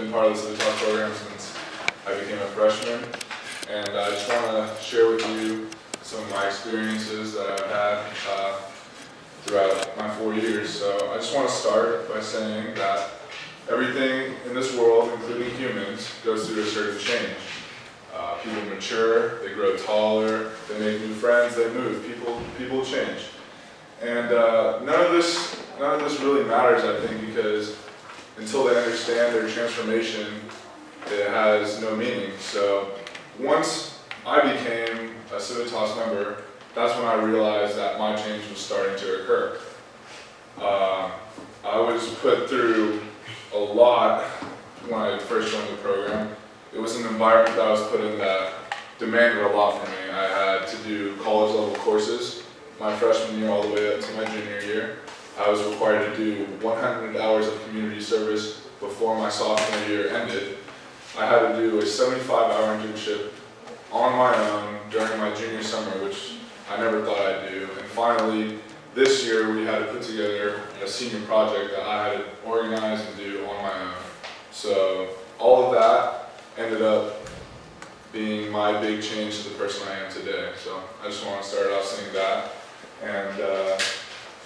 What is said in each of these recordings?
been part of the Civitas program since I became a freshman, and I just want to share with you some of my experiences that I've had throughout my 4 years. So I just want to start by saying that everything in this world, including humans, goes through a certain change. People mature, they grow taller, they make new friends, they move. People change, and none of this really matters, I think, because until they understand their transformation, it has no meaning. So once I became a Civitas member, that's when I realized that my change was starting to occur. I was put through a lot when I first joined the program. It was an environment that I was put in that demanded a lot from me. I had to do college level courses my freshman year all the way up to my junior year. I was required to do 100 hours of community service before my sophomore year ended. I had to do a 75-hour internship on my own during my junior summer, which I never thought I'd do. And finally, this year we had to put together a senior project that I had to organize and do on my own. So all of that ended up being my big change to the person I am today. So I just want to start off saying that. And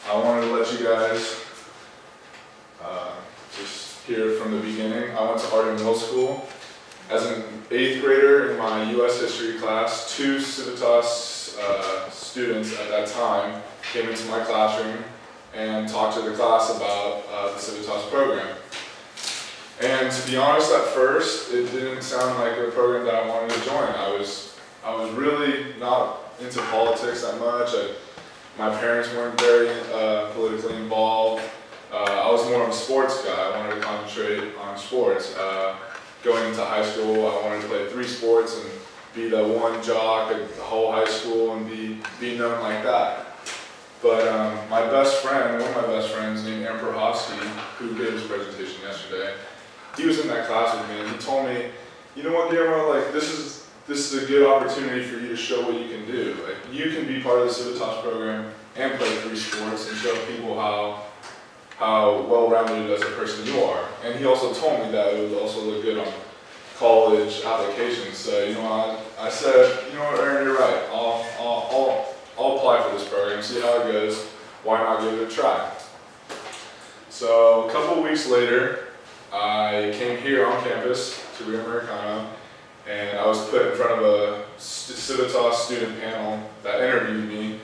I wanted to let you guys just hear from the beginning. I went to art in middle school. As an 8th grader in my US history class, 2 Civitas students at that time came into my classroom and talked to the class about the Civitas program. And to be honest, at first, it didn't sound like a program that I wanted to join. I was really not into politics that much. My parents weren't very politically involved. I was more of a sports guy. I wanted to concentrate on sports. Going into high school, I wanted to play 3 sports and be the one jock at the whole high school and be known like that. But my best friend, one of my best friends named Emperor Hofsky, who gave his presentation yesterday, he was in that class with me, and he told me, you know what, Guillermo, like this is a good opportunity for you to show what you can do. Like you can be part of the Civitas program and play 3 sports and show people how well-rounded as a person you are. And he also told me that it would also look good on college applications. So you know, I said, you know what, Aaron, you're right. I'll apply for this program, see how it goes. Why not give it a try? So a couple of weeks later, I came here on campus to Rio Americano, and I was put in front of a Civitas student panel that interviewed me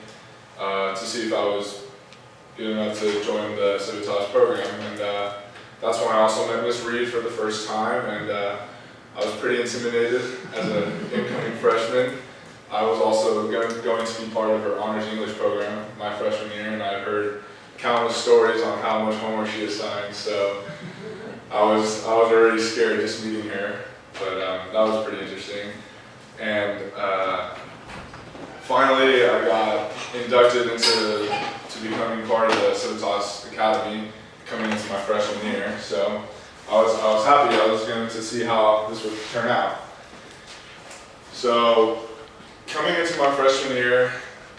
to see if I was good enough to join the Civitas program. And that's when I also met Miss Reed for the first time, and I was pretty intimidated as an incoming freshman. I was also going to be part of her honors English program my freshman year, and I heard countless stories on how much homework she assigned. So I was already scared just meeting her, but that was pretty interesting. And finally, I got inducted into becoming part of the Civitas Academy coming into my freshman year. So I was happy. I was going to see how this would turn out. So coming into my freshman year,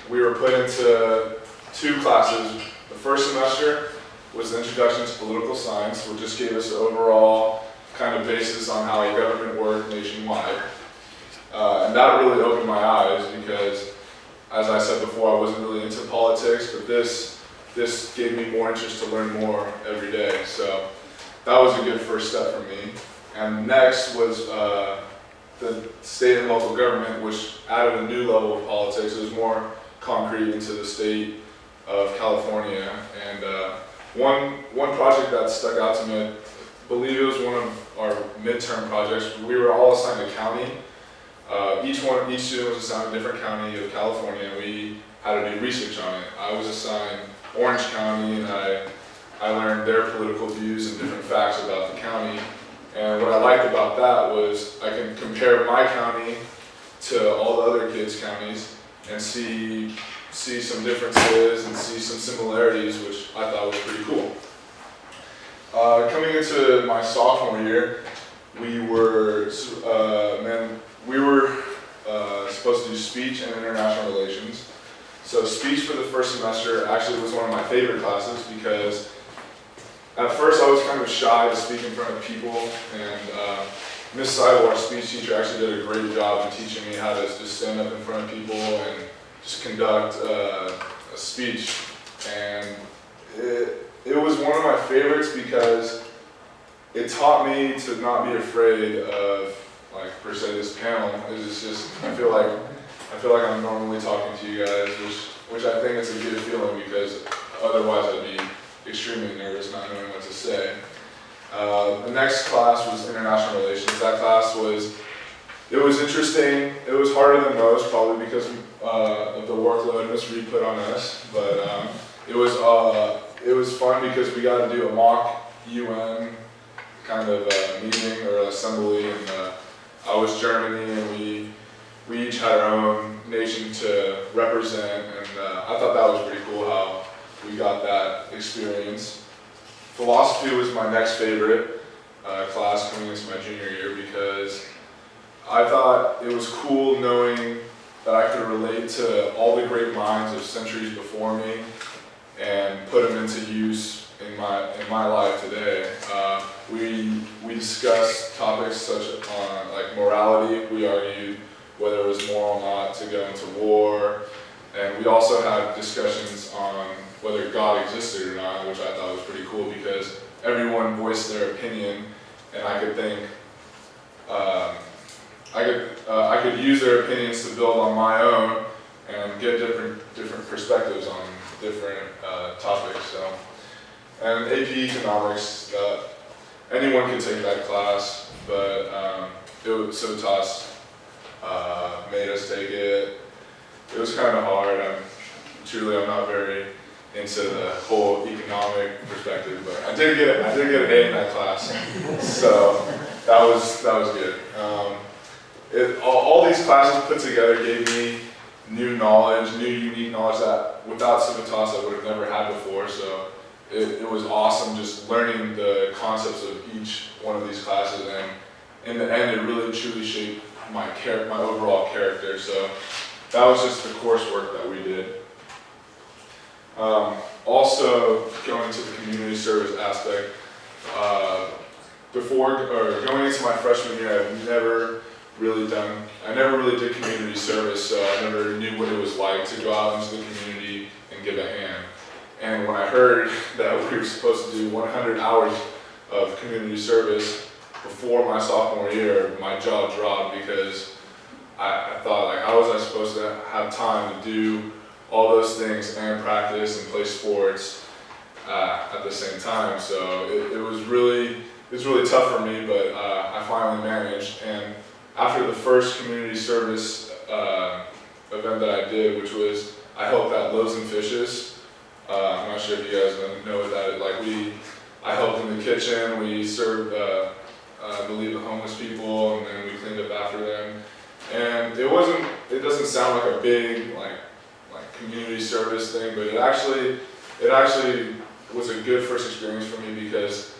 we were put into 2 classes. The first semester was the Introduction to Political Science, which just gave us an overall kind of basis on how government worked nationwide. And that really opened my eyes because, as I said before, I wasn't really into politics, but this gave me more interest to learn more every day. So that was a good first step for me. And next was the state and local government, which added a new level of politics. It was more concrete into the state of California. And one project that stuck out to me, I believe it was one of our midterm projects. We were all assigned a county. Each student was assigned a different county of California, and we had to do research on it. I was assigned Orange County, and I learned their political views and different facts about the county. And what I liked about that was I can compare my county to all the other kids' counties and see some differences and see some similarities, which I thought was pretty cool. Coming into my sophomore year, we were supposed to do speech and international relations. So speech for the first semester actually was one of my favorite classes because At first I was kind of shy to speak in front of people, and Miss Seibel, our speech teacher, actually did a great job in teaching me how to just stand up in front of people and just conduct a speech. And it was one of my favorites because it taught me to not be afraid of, like, per se, this panel. It's just, I feel like I'm normally talking to you guys, which I think is a good feeling, because otherwise I'd be extremely nervous not knowing what to say. The next class was international relations. That class was interesting. It was harder than most, probably because of the workload Ms. Reed put on us. But it was fun because we got to do a mock UN kind of meeting or assembly, and I was Germany, and we each had our own nation to represent, and I thought that was pretty cool how we got that experience. Philosophy was my next favorite class coming into my junior year, because I thought it was cool knowing that I could relate to all the great minds of centuries before me and put them into use in my life today. We discussed topics such as like morality. We argued whether it was moral or not to go into war, and we also had discussions on whether God existed or not, which I thought was pretty cool because everyone voiced their opinion, and I could think, I could use their opinions to build on my own and get different perspectives on different topics. So, and AP Economics, anyone can take that class, but Civitas made us take it. It was kind of hard. I'm not very into the whole economic perspective, but I did get an A in that class, so that was good. All these classes put together gave me new unique knowledge that without Civitas I would have never had before. So it was awesome just learning the concepts of each one of these classes, and in the end it really truly shaped my overall character. So that was just the coursework that we did. Also, going to the community service aspect, going into my freshman year, I never really did community service, so I never knew what it was like to go out into the community and give a hand. And when I heard that we were supposed to do 100 hours of community service before my sophomore year, my jaw dropped, because I thought, like, how was I supposed to have time to do all those things and practice and play sports at the same time? So it was really tough for me, but I finally managed. And after the first community service event that I did, which was I helped at Loaves and Fishes. I'm not sure if you guys know what that is. Like, I helped in the kitchen. We served I believe the homeless people, and then we cleaned up after them. And it doesn't sound like a big like community service thing, but it actually was a good first experience for me, because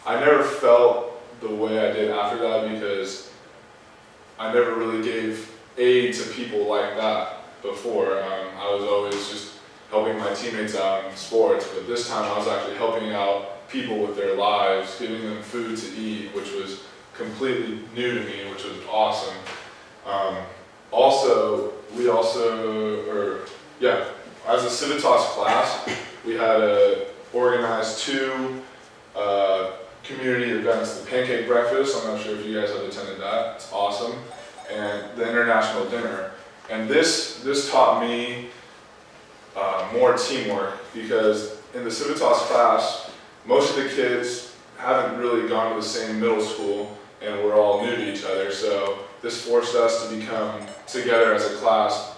I never felt the way I did after that, because I never really gave aid to people like that before. I was always just helping my teammates out in sports, but this time I was actually helping out people with their lives, giving them food to eat, which was completely new to me, which was awesome. As a Civitas class, we had to organize 2 community events: the pancake breakfast, I'm not sure if you guys have attended that, it's awesome, and the international dinner. And this taught me more teamwork, because in the Civitas class, most of the kids haven't really gone to the same middle school, and we're all new to each other. So this forced us to become together as a class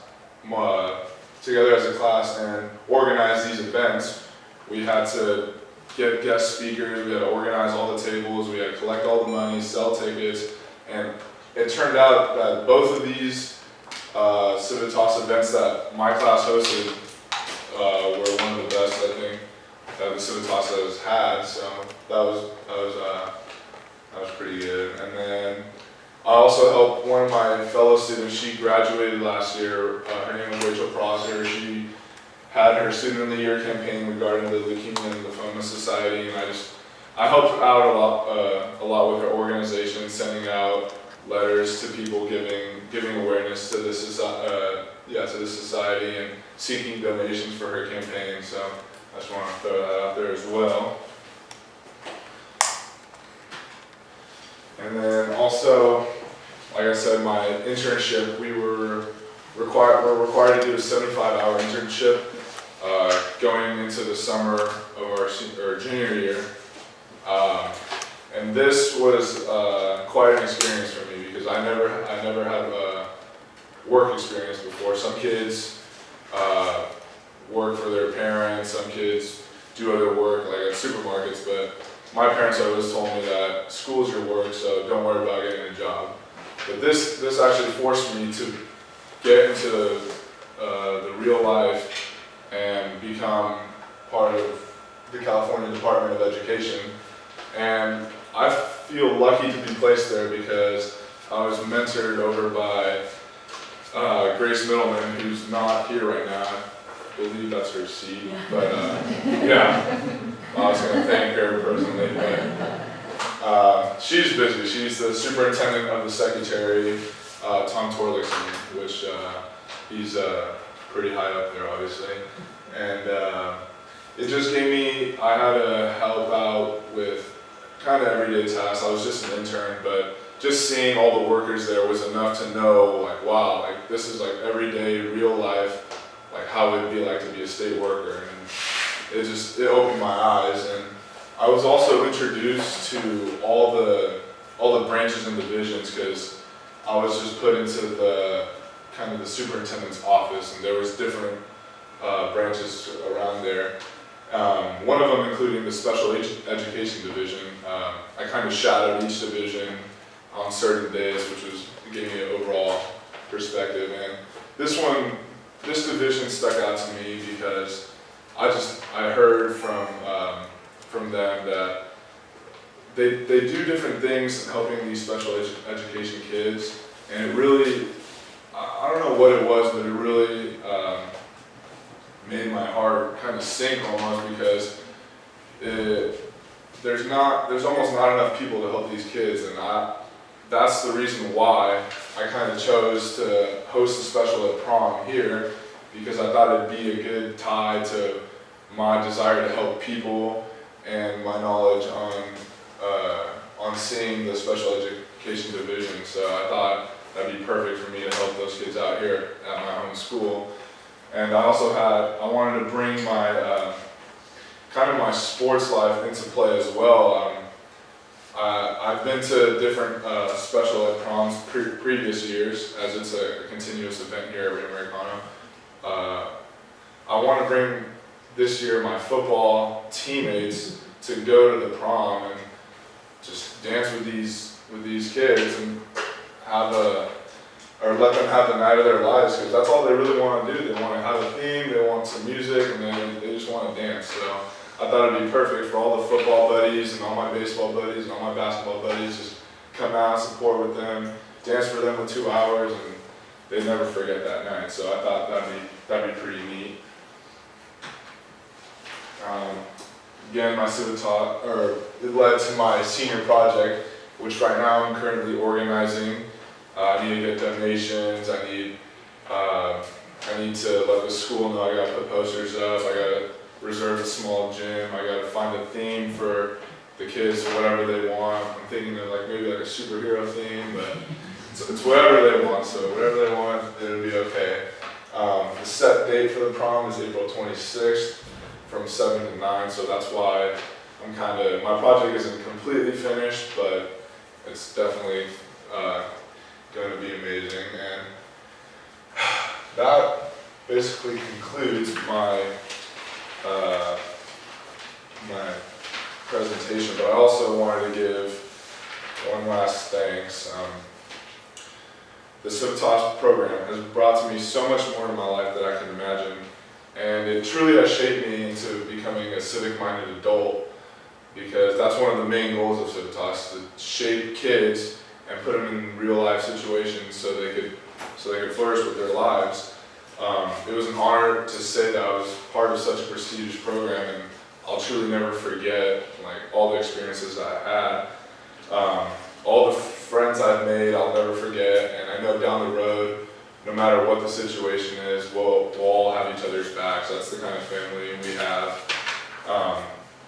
and organize these events. We had to get guest speakers, we had to organize all the tables, we had to collect all the money, sell tickets, and it turned out that both of these Civitas events that my class hosted were one of the best, I think, that the Civitas has had. So that was pretty good. And then I also helped one of my fellow students. She graduated last year. Her name was Rachel Prosser. She had her Student of the Year campaign regarding the Leukemia and Lymphoma Society, and I just I helped out a lot with her organization, sending out letters to people, giving awareness to the society, and seeking donations for her campaign. So I just want to throw that out there as well. And then also, like I said, my internship, we're required to do a 75-hour internship going into the summer of our junior year. And this was quite an experience for me because I never had work experience before. Some kids work for their parents, some kids do other work like at supermarkets, but my parents always told me that school's your work, so don't worry about getting a job. But this actually forced me to get into the real life and become part of the California Department of Education. And I feel lucky to be placed there because I was mentored over by Grace Middleman, who's not here right now. I believe that's her seat, but yeah, I was going to thank her personally, but she's busy. She's the superintendent of the secretary, Tom Torlixon, which he's pretty high up there, obviously. And it just gave me, I had to help out with kind of everyday tasks. I was just an intern, but just seeing all the workers there was enough to know, like, wow, like this is like everyday, real life, like how it would be like to be a state worker. And it opened my eyes. And I was also introduced to all the branches and divisions because I was just put into the kind of the superintendent's office, and there was different branches around there. One of them including the special education division. I kind of shadowed each division on certain days, which gave me an overall perspective. And this division stuck out to me because I heard from them that they do different things in helping these special education kids, and it really, I don't know what it was, but it really made my heart kind of sink almost because there's almost not enough people to help these kids, and that's the reason why I kind of chose to host a special ed prom here, because I thought it'd be a good tie to my desire to help people and my knowledge on seeing the special education division. So I thought that'd be perfect for me to help those kids out here at my home school. And I also I wanted to bring my kind of my sports life into play as well. I've been to different special ed proms previous years, as it's a continuous event here at Americano. I want to bring this year my football teammates to go to the prom and just dance with these kids and let them have the night of their lives, because that's all they really want to do. They want to have a theme, they want some music, and they just want to dance. So I thought it'd be perfect for all the football buddies and all my baseball buddies and all my basketball buddies. Just come out, support with them, dance for them for 2 hours, and they'd never forget that night. So I thought that'd be pretty neat. Again, my Civitas, it led to my senior project, which right now I'm currently organizing. I need to get donations. I need to let the school know. I gotta put posters up. I gotta reserve a small gym. I gotta find a theme for the kids, whatever they want. I'm thinking of maybe a superhero theme, but it's whatever they want. So whatever they want, it'll be okay. The set date for the prom is April 26th from 7 to 9. So that's why my project isn't completely finished, but it's definitely going to be amazing. And that basically concludes my presentation, but I also wanted to give one last thanks. The Civitas program has brought to me so much more in my life than I can imagine, and it truly has shaped me into becoming a civic-minded adult, because that's one of the main goals of Civitas, to shape kids and put them in real-life situations so they could flourish with their lives. It was an honor to say that I was part of such a prestigious program, and I'll truly never forget, like, all the experiences I had. All the friends I've made, I'll never forget, and I know down the road, no matter what the situation is, we'll all have each other's backs. That's the kind of family we have.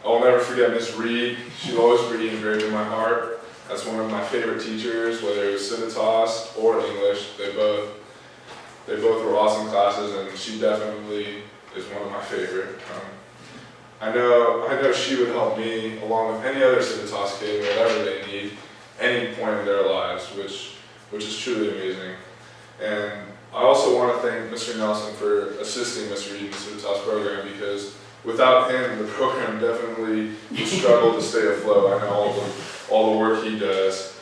I'll never forget Miss Reed. She'll always be engraved in my heart. That's one of my favorite teachers, whether it was Civitas or English. They both were awesome classes, and she definitely is one of my favorite. I know she would help me along with any other Civitas kid, whatever they need, any point in their lives, which is truly amazing. And I also want to thank Mr. Nelson for assisting Miss Reed in the Civitas program, because without him, the program definitely would struggle to stay afloat. I know all the work he does.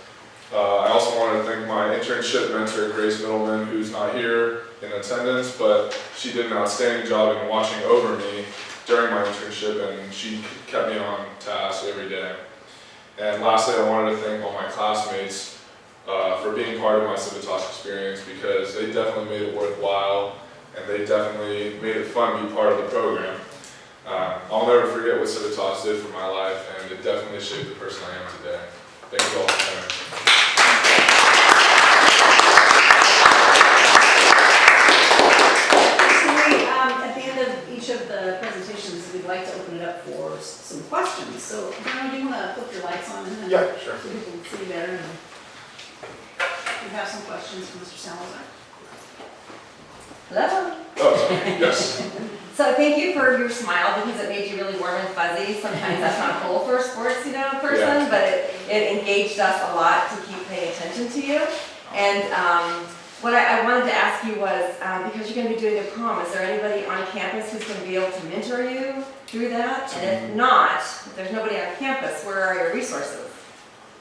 I also want to thank my internship mentor, Grace Middleman, who's not here in attendance, but she did an outstanding job in watching over me during my internship, and she kept me on task every day. And lastly, I wanted to thank all my classmates for being part of my Civitas experience, because they definitely made it worthwhile, and they definitely made it fun to be part of the program. I'll never forget what Civitas did for my life, and it definitely shaped the person I am today. Thank you all for coming. At the end of each of the presentations, we'd like to open it up for some questions. So, Guillermo, do you want to flip your lights on and then Yeah, sure. so people can see better? And we have some questions from Mr. Salazar. Hello. Oh, sorry. Yes. So thank you for your smile, because it made you really warm and fuzzy. Sometimes that's not cool for a sports, person, Yeah. but it engaged us a lot to keep paying attention to you. And what I wanted to ask you was, because you're going to be doing the prom, is there anybody on campus who's going to be able to mentor you through that? And if not, if there's nobody on campus, where are your resources?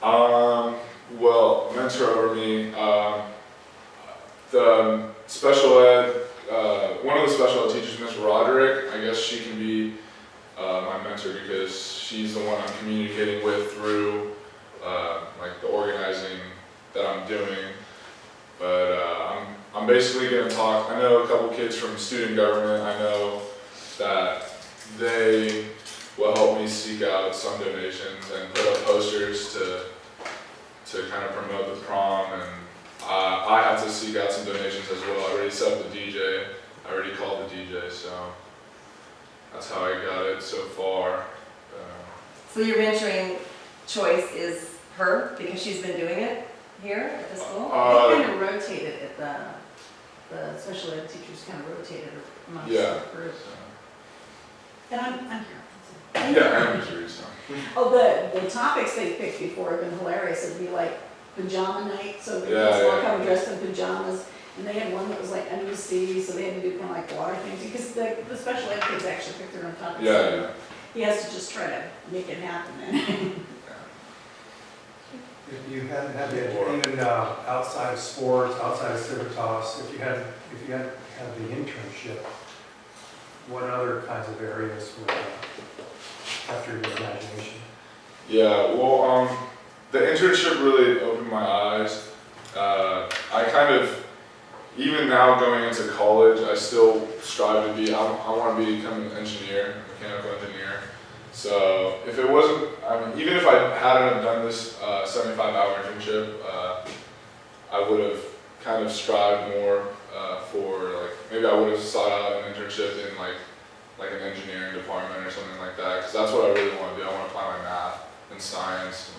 Well, mentor over me, the special ed, one of the special ed teachers, Ms. Roderick, I guess she can be my mentor, because she's the one I'm communicating with through like the organizing that I'm doing. But I'm basically going to talk. I know a couple kids from student government. I know that they will help me seek out some donations and put up posters to kind of promote the prom, and I have to seek out some donations as well. I already set up the DJ. I already called the DJ, so that's how I got it so far. So your mentoring choice is her, because she's been doing it here at the school? They kind of rotated it. The special ed teachers kind of rotated amongst the group. And I'm here. Yeah, I'm sure. So. Oh, the topics they picked before have been hilarious. It'd be like pajama night, so the kids all come dressed in pajamas, and they had one that was like under the sea, so they had to do kind of like water things, because the special ed kids actually picked their own topics. Yeah. He has to just try to make it happen then. If you hadn't had it even outside of sports, outside of Civitas, if you had had the internship, what other kinds of areas would capture your imagination? Yeah, well, the internship really opened my eyes. I kind of, even now going into college, I still strive to be, I want to become an engineer, mechanical engineer. So if it wasn't, even if I hadn't done this 75-hour internship, I would have kind of strived more for, like, maybe I would have sought out an internship in like an engineering department or something like that, because that's what I really want to do. I want to apply my math and science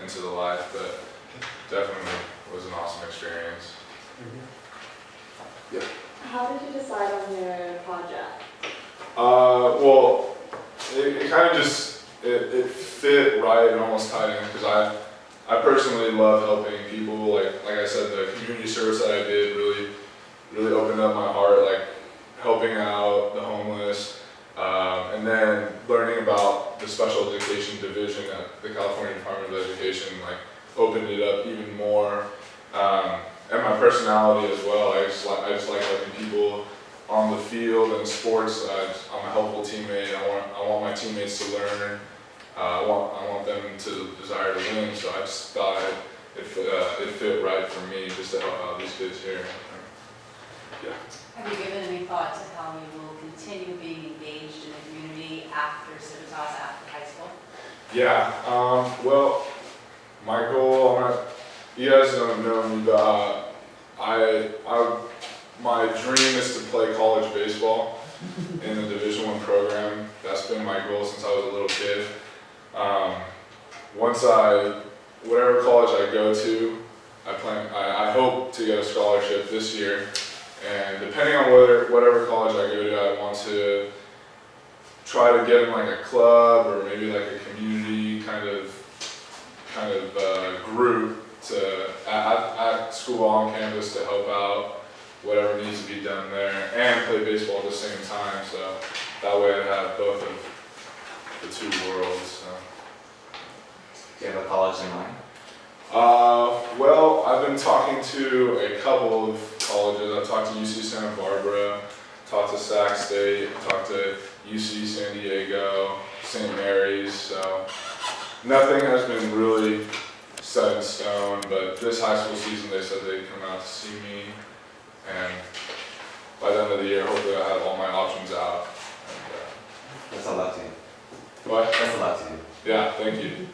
into the life, but definitely was an awesome experience. Mm-hmm. Yeah. How did you decide on your project? Well, it kind of just, it fit right and almost tied in, because I personally love helping people. Like I said, the community service that I did really opened up my heart, like helping out the homeless, and then learning about the special education division at the California Department of Education, like opened it up even more. And my personality as well. I just like helping people on the field and sports. I'm a helpful teammate. I want my teammates to learn. I want them to desire to win. So I just thought it fit right for me just to help out these kids here. Have you given any thought to how you will continue being engaged in the community after Civitas, after high school? Yeah, well, my goal, you guys don't know me, but my dream is to play college baseball in the Division I program. That's been my goal since I was a little kid. Whatever college I go to, I hope to get a scholarship this year. And depending on whatever college I go to, I want to try to get in like a club or maybe like a community kind of group at school on campus to help out whatever needs to be done there and play baseball at the same time. So that way I have both of the two worlds. So. Do you have a college in mind? Well, I've been talking to a couple of colleges. I've talked to UC Santa Barbara, talked to Sac State, talked to UC San Diego, St. Mary's. So nothing has been really set in stone, but this high school season they said they'd come out to see me, and by the end of the year, hopefully I have all my options out. That's a lot to you. What? That's a lot to you. Yeah, thank you.